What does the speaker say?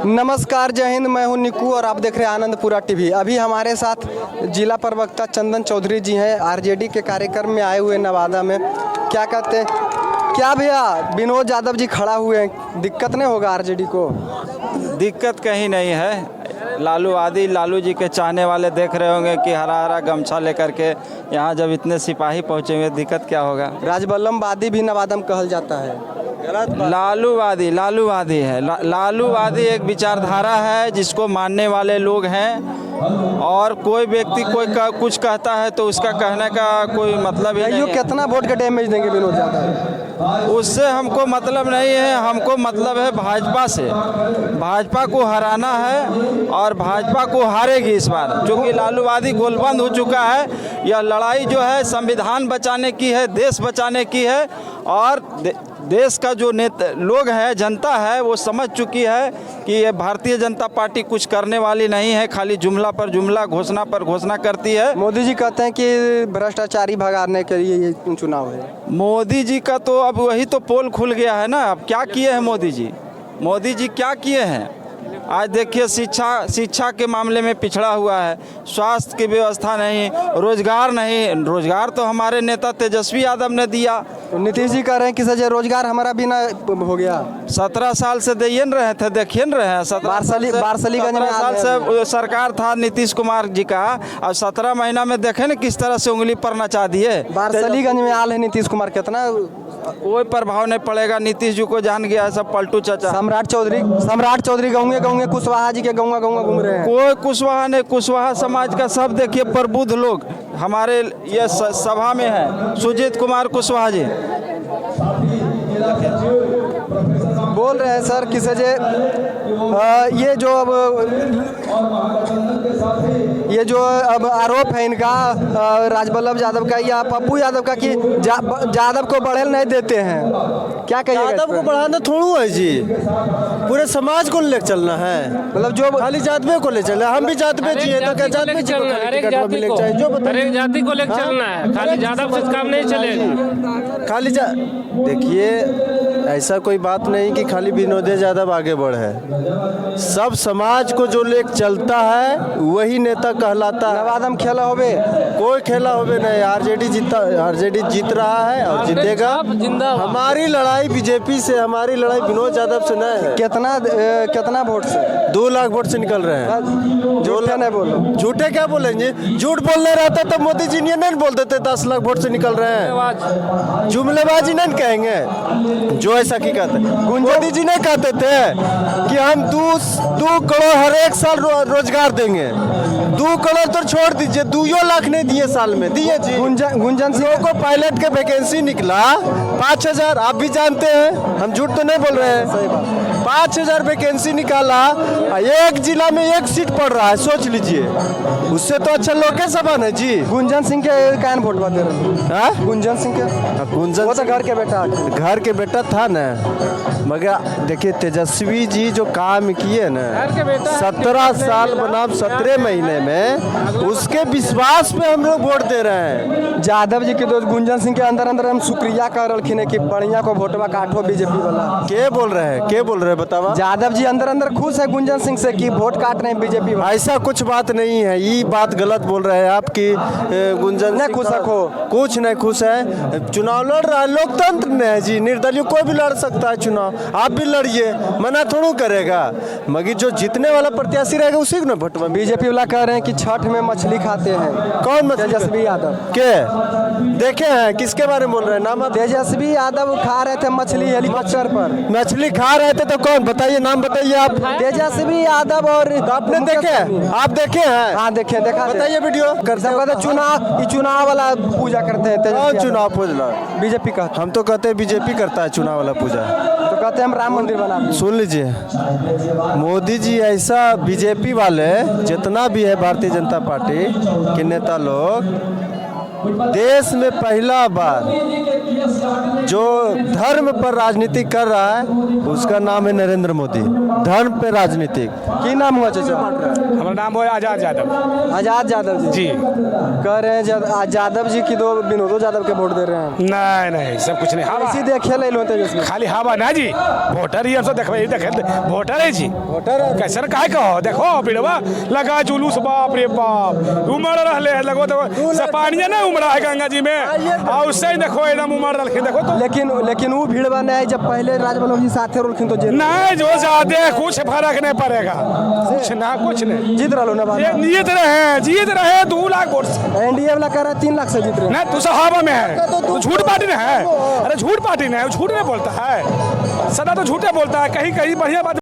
नमस्कार, जय हिंद। मैं हूं निकू और आप देख रहे हैं आनंदपुरा टीवी। अभी हमारे साथ जिला प्रवक्ता चंदन चौधरी जी हैं, आरजेडी के कार्यक्रम में आए हुए नवादा में। क्या कहते हैं, क्या भैया विनोद यादव जी खड़ा हुए हैं, दिक्कत नहीं होगा आरजेडी को? दिक्कत कहीं नहीं है। लालू जी के चाहने वाले देख रहे होंगे कि हरा हरा गमछा लेकर के यहाँ जब इतने सिपाही पहुँचे हुए, दिक्कत क्या होगा। राजबल्लभवादी भी नवादा में कहल जाता है, गलत? लालूवादी है। लालूवादी एक विचारधारा है जिसको मानने वाले लोग हैं, और कोई व्यक्ति कुछ कहता है तो उसका कहने का कोई मतलब ही नहीं है। कितना वोट का डैमेज देंगे विनोद यादव? उससे हमको मतलब नहीं है, हमको मतलब है भाजपा से। भाजपा को हराना है और भाजपा को हारेगी इस बार, क्योंकि लालूवादी गोलबंद हो चुका है। यह लड़ाई जो है संविधान बचाने की है, देश बचाने की है, और देश का जो लोग है, जनता है, वो समझ चुकी है कि ये भारतीय जनता पार्टी कुछ करने वाली नहीं है, खाली जुमला पर जुमला, घोषणा पर घोषणा करती है। मोदी जी कहते हैं कि भ्रष्टाचारी भगाने के लिए ये चुनाव है। मोदी जी का तो अब वही तो पोल खुल गया है ना। अब क्या किए हैं मोदी जी क्या किए हैं? आज देखिए, शिक्षा के मामले में पिछड़ा हुआ है, स्वास्थ्य की व्यवस्था नहीं, रोजगार तो हमारे नेता तेजस्वी यादव ने दिया। तो नीतीश जी कह रहे हैं कि सर रोजगार हमारा भी ना हो गया। 17 साल से दिए न रहे थे, देखिए न रहे हैं। 17 साल से सरकार था नीतीश कुमार जी का, और 17 महीना में देखे न किस तरह से उंगली पर नचा दिए। बारसलीगंज में आल है नीतीश कुमार, कितना कोई प्रभाव नहीं पड़ेगा। नीतीश जी को जान गया है सब पलटू चाचा। सम्राट चौधरी गाँव कुशवाहा जी के गाँव घूम रहे हैं। कोई कुशवाहा नहीं, कुशवाहा समाज का सब देखिए प्रबुद्ध लोग हमारे ये सभा में है। सुजीत कुमार कुशवाहा जी बोल रहे हैं सर किसे जे ये जो अब आरोप है इनका, राजबल्लभ यादव का या पप्पू यादव का, कि यादव को बढ़ेल नहीं देते हैं। क्या कहिए? यादव को बढ़ाना थोड़ू है जी, पूरे समाज को लेकर चलना है। मतलब जो खाली जातवे को ले चलना है। हम भी जातवे जी हैं, तो क्या जातवे जी को हर एक जाति को लेकर चलना है, खाली यादव से काम नहीं चलेगा। खाली देखिए, ऐसा कोई बात नहीं कि खाली विनोद यादव आगे बढ़े। सब समाज को जो लेकर चलता है वही नेता कहलाता है। नवादा में खेला होवे, कोई खेला होवे नहीं। आरजेडी जीत रहा है और जीतेगा। हमारी लड़ाई बीजेपी से, हमारी लड़ाई विनोद यादव से नहीं है। कितना वोट से? 2 लाख वोट से निकल रहे हैं। झूठे नहीं बोलो। झूठे क्या बोलेंगे? झूठ बोलने रहता तो मोदी जी ने नहीं बोल देते 10 लाख वोट से निकल रहे हैं। जुमलेबाजी नहीं कहेंगे जो ऐसा की कहते। मोदी जी ने कहते थे कि हम 2 करोड़ हर एक साल रोजगार देंगे। 2 करोड़ तो छोड़ दीजिए, 2 लाख नहीं दिए साल में, दिए जी। गुंजन सिंह को पायलट के वैकेंसी निकला 5000, आप भी जानते हैं, हम झूठ तो नहीं बोल रहे हैं। सही बात। 5000 वैकेंसी निकाला, एक जिला में 1 सीट पड़ रहा है, सोच लीजिए। उससे तो अच्छा लोकसभा है जी। गुंजन सिंह के कान वोट दे रहे हैं। गुंजन सिंह के, वो तो घर के बेटा था ना। मगर देखिए, तेजस्वी जी जो काम किए ना 17 साल बनाम 17 महीने में, उसके विश्वास पे हम लोग वोट दे रहे हैं। यादव जी के दोस्त गुंजन सिंह के अंदर हम शुक्रिया कर रखिन है कि बढ़िया को वोटवा काटो बीजेपी वाला। के बोल रहे हैं बतावा? यादव जी अंदर खुश है गुंजन सिंह से कि वोट काट रहे हैं बीजेपी वाला। ऐसा कुछ बात नहीं है, ये बात गलत बोल रहे हैं आप कि गुंजन नहीं खुश रखो। कुछ नहीं खुश है। चुनाव लड़ रहा है, लोकतंत्र में है जी, निर्दलीय कोई भी लड़ सकता है चुनाव। आप भी लड़िए, मना थोड़ा करेगा। मगर जो जीतने वाला प्रत्याशी रहेगा उसी को ना वोट। बीजेपी वाला कह रहे हैं कि छठ में मछली खाते हैं। कौन मछली? तेजस्वी यादव के देखे हैं? किसके बारे में बोल रहे हैं? नाम? तेजस्वी यादव खा रहे थे मछली हेलीकॉप्टर पर। मछली खा रहे थे तो कौन? बताइए, नाम बताइए आप। तेजस्वी यादव। और तो आपने देखे? आप देखे हैं? हाँ देखे, देखा। बताइए वीडियो। चुनाव वाला पूजा करते हैं। चुनाव पूजा बीजेपी का? हम तो कहते हैं बीजेपी करता है चुनाव वाला पूजा। तो कहते हैं हम राम मंदिर बना। सुन लीजिए, मोदी जी ऐसा, बीजेपी वाले जितना भी है भारतीय जनता पार्टी के नेता लोग, देश में पहला बार जो धर्म पर राजनीति कर रहा है उसका नाम है नरेंद्र मोदी। धर्म पे राजनीति। की नाम हुआ चाचा? हमारा नाम है आजाद यादव आजाद यादव जी। जी। कह रहे हैं यादव जी की दो विनोदो यादव के वोट दे रहे हैं। नहीं नहीं सब कुछ नहीं हवा इसी देखे ले लो तेजस्वी। खाली हवा ना जी वोटर ही हम सब देखबे देखे वोटर है जी वोटर है। कैसे काहे कहो देखो बिड़वा लगा जुलूस बाप रे बाप उमड़ रहले लगो तो सपानिया ना उमड़ा है गंगा जी में और उससे ही देखो एकदम उमड़ रखे देखो तो लेकिन वो भीड़ नहीं जब पहले राजबल्लभ जी साथे रोलखिन तो जेल नहीं जो ज्यादा कुछ फर्क नहीं पड़ेगा कुछ ना कुछ नहीं जीत रहा ना ये जीत रहे 2 लाख वोट से एनडीए वाला कह रहा है 3 लाख से जीत रहे हैं। ना तू सहाबा में है तो झूठ पार्टी ने है अरे झूठ पार्टी ने है झूठ नहीं बोलता है सदा तो झूठे बोलता है कहीं कहीं बढ़िया बात